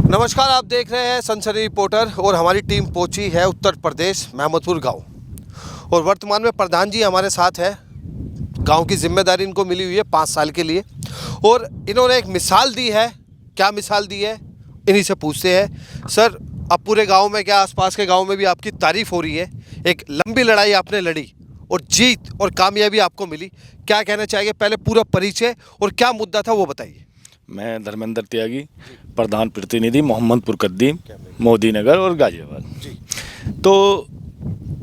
नमस्कार, आप देख रहे हैं सनसनी रिपोर्टर और हमारी टीम पहुंची है उत्तर प्रदेश महमदपुर गांव और वर्तमान में प्रधान जी हमारे साथ है। गांव की जिम्मेदारी इनको मिली हुई है 5 साल के लिए और इन्होंने एक मिसाल दी है। क्या मिसाल दी है, इन्हीं से पूछते हैं। सर, अब पूरे गांव में, क्या आसपास के गांव में भी आपकी तारीफ हो रही है? एक लंबी लड़ाई आपने लड़ी और जीत और कामयाबी आपको मिली, क्या कहना चाहिए? पहले पूरा परिचय और क्या मुद्दा था वो बताइए। मैं धर्मेंद्र त्यागी, प्रधान प्रतिनिधि मोहम्मदपुर कद्दीम, मोदी नगर और गाजियाबाद। तो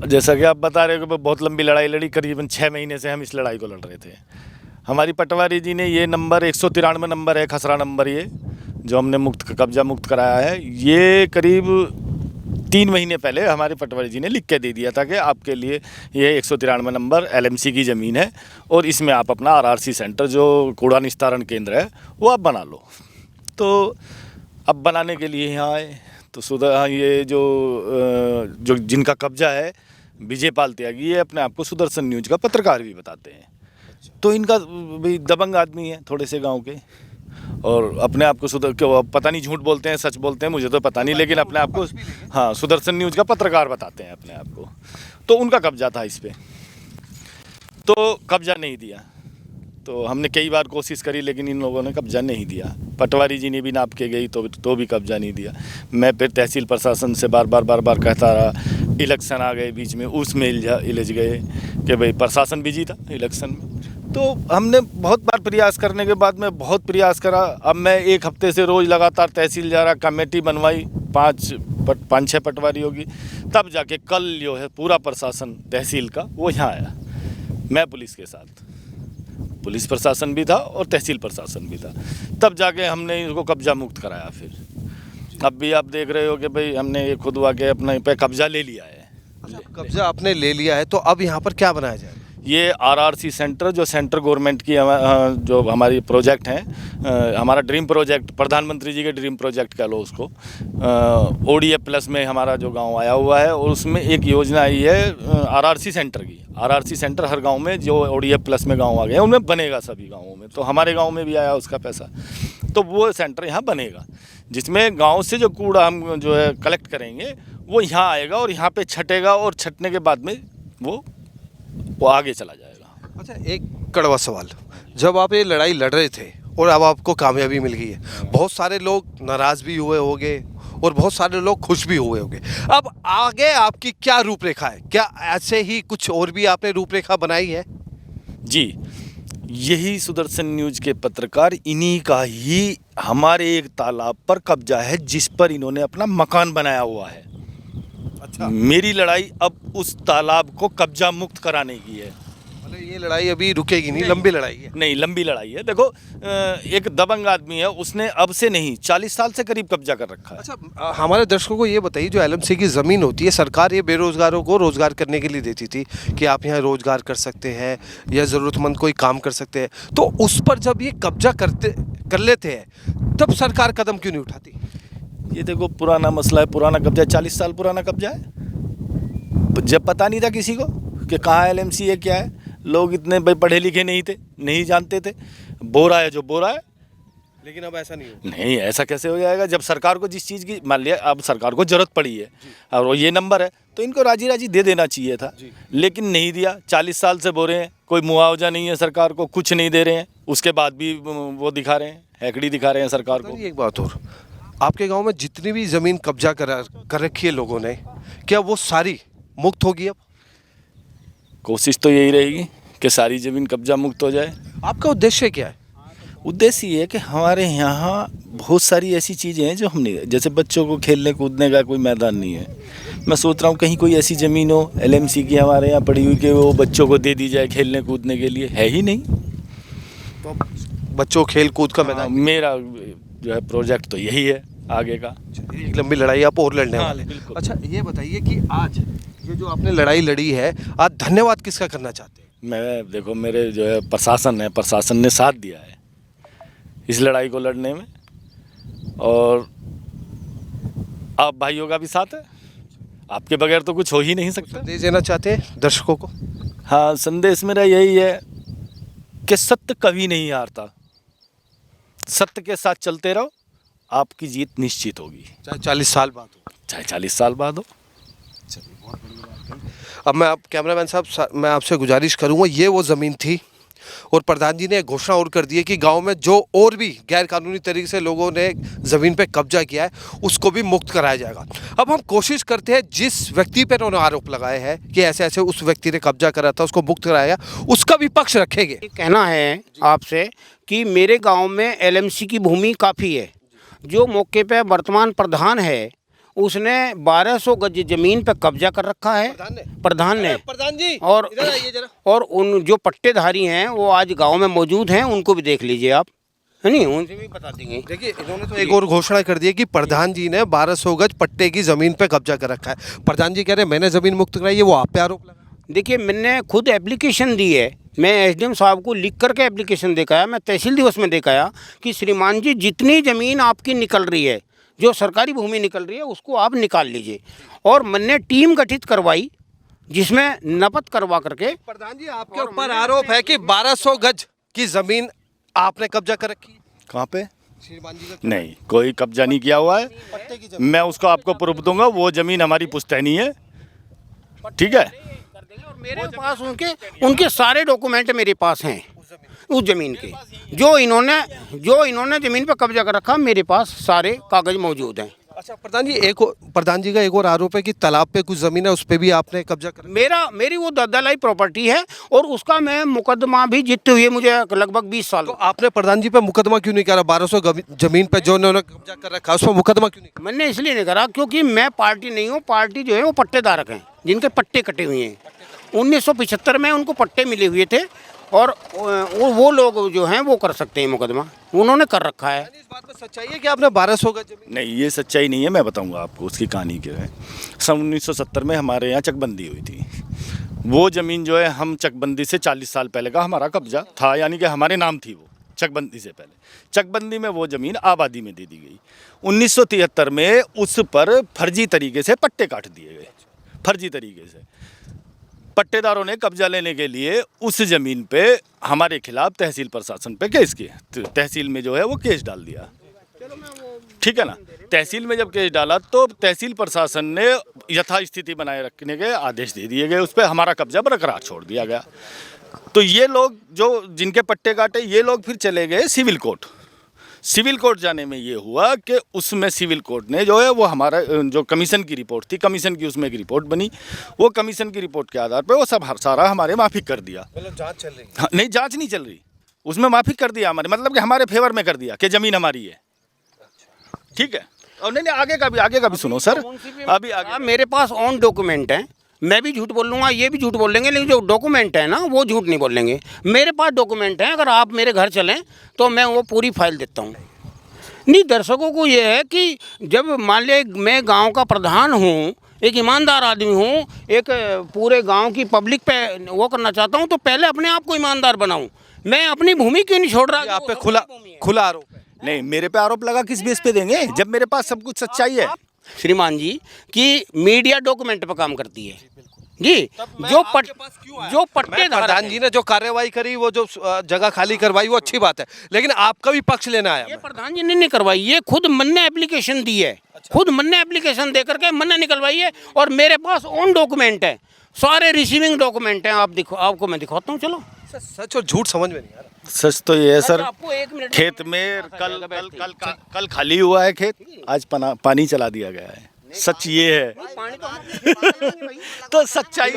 जैसा कि आप बता रहे हो कि बहुत लंबी लड़ाई लड़ी, करीबन 6 महीने से हम इस लड़ाई को लड़ रहे थे। हमारी पटवारी जी ने ये नंबर 193 नंबर है, खसरा नंबर, ये जो हमने कब्जा मुक्त कराया है, ये करीब 3 महीने पहले हमारे पटवारी जी ने लिख के दे दिया था कि आपके लिए ये 193 नंबर एलएमसी की ज़मीन है और इसमें आप अपना आरआरसी सेंटर, जो कूड़ा निस्तारण केंद्र है, वो आप बना लो। तो अब बनाने के लिए यहाँ आए तो ये जो जिनका कब्जा है विजय पाल त्यागी, ये अपने आप को सुदर्शन न्यूज़ का पत्रकार भी बताते हैं। तो इनका भाई दबंग आदमी है थोड़े से गाँव के, और अपने आप को पता नहीं झूठ बोलते हैं सच बोलते हैं, मुझे तो पता नहीं, लेकिन अपने आप को हाँ सुदर्शन न्यूज़ का पत्रकार बताते हैं अपने आप को। तो उनका कब्जा था इस पे, तो कब्जा नहीं दिया। तो हमने कई बार कोशिश करी लेकिन इन लोगों ने कब्जा नहीं दिया। पटवारी जी ने भी नाप के गई तो भी कब्जा नहीं दिया। मैं फिर तहसील प्रशासन से बार बार कहता रहा। इलेक्शन आ गए बीच में, उसमें इलझ गए कि भाई प्रशासन बिजी था इलेक्शन में। तो हमने बहुत बार प्रयास करने के बाद में बहुत प्रयास करा। अब मैं 1 हफ्ते से रोज़ लगातार तहसील जा रहा, कमेटी बनवाई, 5-6 पटवारी होगी, तब जाके कल जो है पूरा प्रशासन तहसील का वो यहाँ आया। मैं पुलिस के साथ, पुलिस प्रशासन भी था और तहसील प्रशासन भी था, तब जाके हमने इसको कब्जा मुक्त कराया। फिर अब भी आप देख रहे हो कि भाई हमने ये खुदवा के अपने पे कब्जा ले लिया है। अच्छा, कब्जा आपने ले लिया है, तो अब यहाँ पर क्या बनाया जाए? ये आरआरसी सेंटर, जो सेंट्रल गवर्नमेंट की जो हमारी प्रोजेक्ट हैं, हमारा ड्रीम प्रोजेक्ट, प्रधानमंत्री जी के ड्रीम प्रोजेक्ट कह लो उसको, ओडीएफ प्लस में हमारा जो गांव आया हुआ है, और उसमें एक योजना आई है आरआरसी सेंटर की। आरआरसी सेंटर हर गांव में जो ओडीएफ प्लस में गांव आ गए हैं उनमें बनेगा, सभी गाँवों में। तो हमारे गाँव में भी आया उसका पैसा, तो वो सेंटर यहाँ बनेगा, जिसमें गाँव से जो कूड़ा हम जो है कलेक्ट करेंगे वो यहाँ आएगा और यहाँ पर छटेगा, और छटने के बाद में वो आगे चला जाएगा। अच्छा, एक कड़वा सवाल, जब आप ये लड़ाई लड़ रहे थे और अब आपको कामयाबी मिल गई है, बहुत सारे लोग नाराज़ भी हुए होंगे और बहुत सारे लोग खुश भी हुए होंगे। अब आगे आपकी क्या रूपरेखा है? क्या ऐसे ही कुछ और भी आपने रूपरेखा बनाई है? जी, यही सुदर्शन न्यूज़ के पत्रकार, इन्हीं का ही हमारे एक तालाब पर कब्जा है जिस पर इन्होंने अपना मकान बनाया हुआ है। अच्छा, मेरी लड़ाई अब उस तालाब को कब्जा मुक्त कराने की है। मतलब ये लड़ाई अभी रुकेगी नहीं, लंबी लड़ाई है। नहीं, लंबी लड़ाई है। देखो, एक दबंग आदमी है, उसने अब से नहीं 40 साल से करीब कब्जा कर रखा है। अच्छा, हमारे दर्शकों को ये बताइए, जो एलएमसी की ज़मीन होती है, सरकार ये बेरोज़गारों को रोज़गार करने के लिए देती थी कि आप यहाँ रोज़गार कर सकते हैं या ज़रूरतमंद कोई काम कर सकते हैं, तो उस पर जब ये कब्जा कर लेते हैं तब सरकार कदम क्यों नहीं उठाती? ये देखो, पुराना मसला है, पुराना कब्जा, 40 साल पुराना कब्जा है। जब पता नहीं था किसी को कि कहाँ एलएमसी है, क्या है, लोग इतने भाई पढ़े लिखे नहीं थे, नहीं जानते थे, बोरा है जो बोरा है। लेकिन अब ऐसा नहीं हो। नहीं, ऐसा कैसे हो जाएगा? जब सरकार को जिस चीज़ की, मान लिया अब सरकार को ज़रूरत पड़ी है और वो ये नंबर है, तो इनको राजी राजी दे देना चाहिए था, लेकिन नहीं दिया। 40 साल से बोरे हैं, कोई मुआवजा नहीं है सरकार को, कुछ नहीं दे रहे हैं, उसके बाद भी वो दिखा रहे हैं, हैकड़ी दिखा रहे हैं सरकार को। एक बात और, आपके गांव में जितनी भी ज़मीन कब्जा कर रखी है लोगों ने, क्या वो सारी मुक्त होगी? अब कोशिश तो यही रहेगी कि सारी ज़मीन कब्जा मुक्त हो जाए। आपका उद्देश्य क्या है? उद्देश्य ये है कि हमारे यहाँ बहुत सारी ऐसी चीज़ें हैं जो हमने, जैसे बच्चों को खेलने कूदने का कोई मैदान नहीं है। मैं सोच रहा हूँ कहीं कोई ऐसी ज़मीन हो एलएमसी की हमारे यहाँ पड़ी हुई कि वो बच्चों को दे दी जाए खेलने कूदने के लिए। है ही नहीं, तो बच्चों खेल कूद का मैदान। मेरा जो है प्रोजेक्ट तो यही है आगे का। एक लंबी लड़ाई आप और लड़ने वाले। अच्छा, ये बताइए कि आज ये जो आपने लड़ाई लड़ी है, आज धन्यवाद किसका करना चाहते हैं? मैं, देखो, मेरे जो है प्रशासन है, प्रशासन ने साथ दिया है इस लड़ाई को लड़ने में, और आप भाइयों का भी साथ है। आपके बगैर तो कुछ हो ही नहीं सकता। संदेश देना चाहते हैं दर्शकों को? हाँ, संदेश मेरा यही है कि सत्य कभी नहीं हारता, सत्य के साथ चलते रहो आपकी जीत निश्चित होगी, चाहे 40 साल बाद हो। चाहे 40 साल बाद हो। अब मैं आप कैमरामैन साहब मैं आपसे गुजारिश करूंगा, ये वो ज़मीन थी और प्रधान जी ने एक घोषणा और कर दी है कि गांव में जो और भी गैर कानूनी तरीके से लोगों ने ज़मीन पे कब्जा किया है उसको भी मुक्त कराया जाएगा। अब हम कोशिश करते हैं जिस व्यक्ति पर उन्होंने आरोप लगाए हैं कि ऐसे ऐसे उस व्यक्ति ने कब्जा करा था उसको मुक्त कराया, उसका भी पक्ष रखेंगे। ये कहना है आपसे कि मेरे गांव में एलएमसी की भूमि काफ़ी है। जो मौके पे वर्तमान प्रधान है उसने 1200 गज जमीन पे कब्जा कर रखा है प्रधान ने। प्रधान जी और उन जो पट्टेधारी हैं वो आज गांव में मौजूद हैं, उनको भी देख लीजिए आप, है नहीं, उनसे भी बता देंगे। देखिए इन्होंने तो एक और घोषणा कर दी है कि प्रधान जी ने 1200 गज पट्टे की ज़मीन पे कब्जा कर रखा है। प्रधान जी कह रहे हैं मैंने ज़मीन मुक्त कराई है, वो आप पे आरोप लगा। देखिए मैंने खुद एप्लीकेशन दी है, मैं एसडीएम साहब को लिख करके एप्लीकेशन देखाया, मैं तहसील दिवस में देखाया कि श्रीमान जी जितनी ज़मीन आपकी निकल रही है, जो सरकारी भूमि निकल रही है उसको आप निकाल लीजिए। और मैंने टीम गठित करवाई जिसमें नपत करवा करके। प्रधान जी आपके ऊपर आरोप है कि 1200 गज की ज़मीन आपने कब्जा कर रखी है। कहाँ पे? श्रीमान जी का नहीं, कोई कब्जा नहीं किया हुआ है। मैं उसको आपको प्रूफ दूंगा, वो ज़मीन हमारी पुश्तैनी है, ठीक है। और मेरे पास उनके सारे डॉक्यूमेंट मेरे पास हैं उस ज़मीन के। जो इन्होंने ज़मीन पर कब्जा कर रखा, मेरे पास सारे कागज़ मौजूद हैं। अच्छा प्रधान जी का एक और आरोप है कि तालाब पे कुछ ज़मीन है उस पर भी आपने कब्जा कर। मेरी वो दलाली प्रॉपर्टी है और उसका मैं मुकदमा भी जीतते हुए मुझे लगभग 20 साल। तो आपने प्रधान जी पे मुकदमा क्यों नहीं करा? 1200 ज़मीन पे जो उन्होंने कब्जा कर रखा है उस पर मुकदमा क्यों नहीं करा? मैंने इसलिए नहीं करा क्योंकि मैं पार्टी नहीं हूँ। पार्टी जो है वो पट्टेधारक हैं, जिनके पट्टे कटे हुए हैं। 1975 में उनको पट्टे मिले हुए थे और वो लोग जो हैं वो कर सकते हैं मुकदमा, उन्होंने कर रखा है। इस बात में सच्चाई है कि आपने 1200 गज जमीन? नहीं, ये सच्चाई नहीं है, मैं बताऊंगा आपको उसकी कहानी क्या है। सन 1970 में हमारे यहाँ चकबंदी हुई थी। वो ज़मीन जो है हम चकबंदी से 40 साल पहले का हमारा कब्जा था, यानी कि हमारे नाम थी वो चकबंदी से पहले। चकबंदी में वो ज़मीन आबादी में दे दी गई। 1973 में उस पर फर्जी तरीके से पट्टे काट दिए गए। फर्जी तरीके से पट्टेदारों ने कब्जा लेने के लिए उस ज़मीन पे हमारे खिलाफ तहसील प्रशासन पे केस किए। तहसील में जो है वो केस डाल दिया, ठीक है ना। तहसील में जब केस डाला तो तहसील प्रशासन ने यथास्थिति बनाए रखने के आदेश दे दिए गए, उस पर हमारा कब्जा बरकरार छोड़ दिया गया। तो ये लोग जो जिनके पट्टे काटे, ये लोग फिर चले गए सिविल कोर्ट। सिविल कोर्ट जाने में ये हुआ कि उसमें सिविल कोर्ट ने जो है वो हमारा जो कमीशन की रिपोर्ट थी, कमीशन की उसमें एक रिपोर्ट बनी, वो कमीशन की रिपोर्ट के आधार पे वो सब सारा हमारे माफिक कर दिया। मतलब जांच चल रही? हाँ, नहीं जांच नहीं चल रही, उसमें माफिक कर दिया हमारे, मतलब कि हमारे फेवर में कर दिया कि ज़मीन हमारी है, ठीक है। और नहीं आगे का भी सुनो सर। अभी आगे मेरे पास ऑन डॉक्यूमेंट है, मैं भी झूठ बोल लूँगा, ये भी झूठ बोल लेंगे, लेकिन जो डॉक्यूमेंट है ना वो झूठ नहीं बोलेंगे। मेरे पास डॉक्यूमेंट है, अगर आप मेरे घर चलें तो मैं वो पूरी फाइल देता हूँ। नहीं, दर्शकों को ये है कि जब मान लिया मैं गांव का प्रधान हूँ, एक ईमानदार आदमी हूँ, एक पूरे गांव की पब्लिक पे वो करना चाहता हूँ, तो पहले अपने आप को ईमानदार बनाऊँ। मैं अपनी भूमि क्यों नहीं छोड़ रहा? आप पे खुला आरोप है? नहीं, मेरे पे आरोप लगा किस बेस पे देंगे जब मेरे पास सब कुछ सच्चाई है। श्रीमान जी कि मीडिया डॉक्यूमेंट पर काम करती है जी। जो पट्टेदार प्रधान जी ने जो कार्रवाई करी, वो जो जगह खाली करवाई, वो अच्छी बात है, लेकिन आपका भी पक्ष लेना आया। ये प्रधान जी ने नहीं करवाई, ये खुद मन ने एप्लीकेशन दी है। खुद मन ने एप्लीकेशन दे करके मन ने निकलवाई है और मेरे पास ऑन डॉक्यूमेंट है, सारे रिसीविंग डॉक्यूमेंट हैं। आपको मैं दिखाता हूँ, चलो। सच और झूठ समझ में नहीं आ रहा। सच तो ये है सर, आपको 1 मिनट खेत में कल खाली हुआ है खेत, आज पानी चला दिया गया है। सच ये है। तो सच्चाई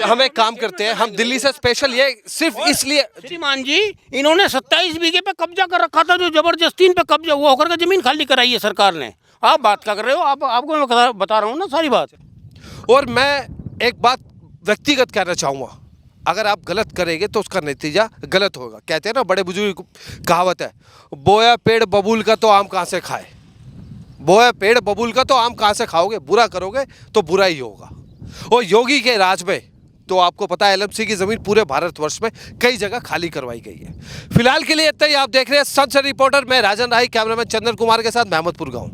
हम एक काम करते हैं, हम दिल्ली से स्पेशल ये सिर्फ इसलिए। श्रीमान जी इन्होंने 27 बीघे पे कब्जा कर रखा था, जो जबरदस्ती इन पे कब्जा हुआ होकर के जमीन खाली कराई है सरकार ने। आप बात क्या कर रहे हो? आपको मैं बता रहा हूँ ना सारी बात। और मैं एक बात व्यक्तिगत कहना चाहूँगा, अगर आप गलत करेंगे तो उसका नतीजा गलत होगा। कहते हैं ना, बड़े बुजुर्ग कहावत है, बोया पेड़ बबूल का तो आम कहाँ से खाए। बोया पेड़ बबूल का तो आम कहाँ से खाओगे? बुरा करोगे तो बुरा ही होगा। और योगी के राज में तो आपको पता है एलएमसी की ज़मीन पूरे भारतवर्ष में कई जगह खाली करवाई गई है। फिलहाल के लिए इतना ही। आप देख रहे हैं सनसनी रिपोर्टर, मैं राजन राही, कैमरामैन चंदन कुमार के साथ महमदपुर गाँव।